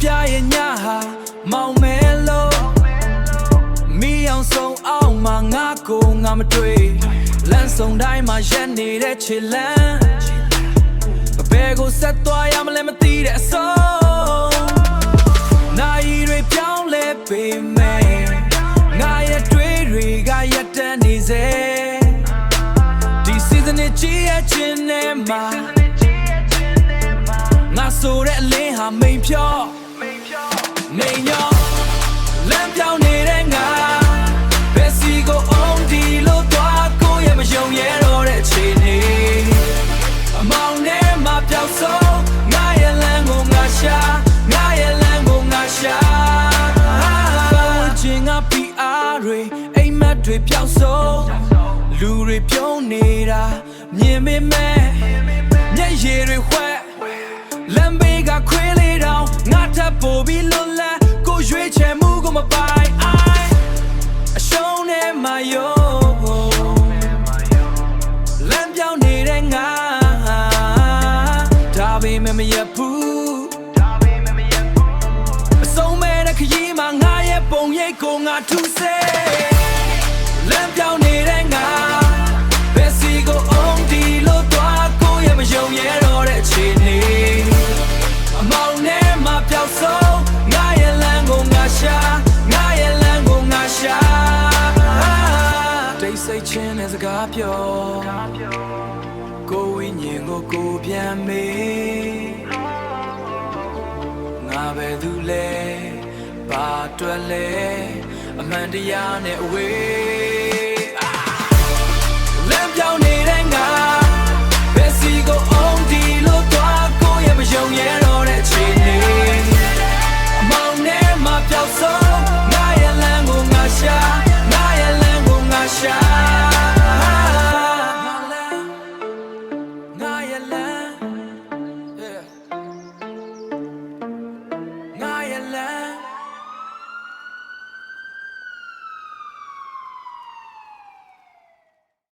ပြရဲ့ညဟာမောင်မဲလို့မီးအောင်ဆုံးအောင်မှာငါကိုငါမတွေ့လမ်းဆုံးတိုင်းမှာရက်နေတဲ့ခြေလမ်းဘယ်ကိုဆက်သွားရမလဲမသိတဲ့အဆုံးနိုင်တွေပြောင်းလဲပေမဲ့ငါရဲ့တွေးတွေကရက်တန်းနေစေဒီ season ကြီးရဲ့ချင်းနဲ့မှာငါဆိုတဲ့အလင်းဟာမိန်ဖြောမိန်ညောလမ်းပြောင်းနေတဲ့ငါဘယ်စီကိုအောင်ဒီလို့သွားကိုရဲ့မယုံရဲတော့တဲ့အခြေအနေအမောင်နဲ့မပြောက်ဆုံးငါရဲ့လမ်းကိုငါရှာငါရဲ့လမ်းကိုငါရှာချင်းငါပီအားတွေအိမ်မက်တွေပြောက်ဆုံးလူတွေပြုံးနေတာမြင်မိမဲ့မျက်ရည်တွေဝှက်လမ်းဘေးကခွေးလေးတောင်ငါထပ်ပို့ပြီးလွတ်လပ်ကိုရွေးချယ်မှုကိုမပိုင်အိုင်အရှုံးနဲ့မယုံလမ်းပြောင်းနေတဲ့ငါဒါပေမဲ့မရဘူးအဆုံးမဲ့တဲ့ခရီးမှာငါရဲ့ပုံရိပ်ကိုငါထူးစေလမ်းပြောင်းနေတဲ့ငါဘယ်စီကိုအောင်ဒီလို့သွားကိုရဲ့မယုံရဲတော့တဲ့အခြေအနေအမောင်နဲ့မပြောက်ဆုံးငါရဲ့လမ်းကိုငါရှာငါရဲ့လမ်းကိုငါရှာတိတ်ဆိတ်ချင်းနဲ့စကားပြောကိုဝိညာဉ်ကိုကိုပြန်မေးငါပဲသူလဲဘာအတွက်လဲအမှန်တရားနဲ့အဝေး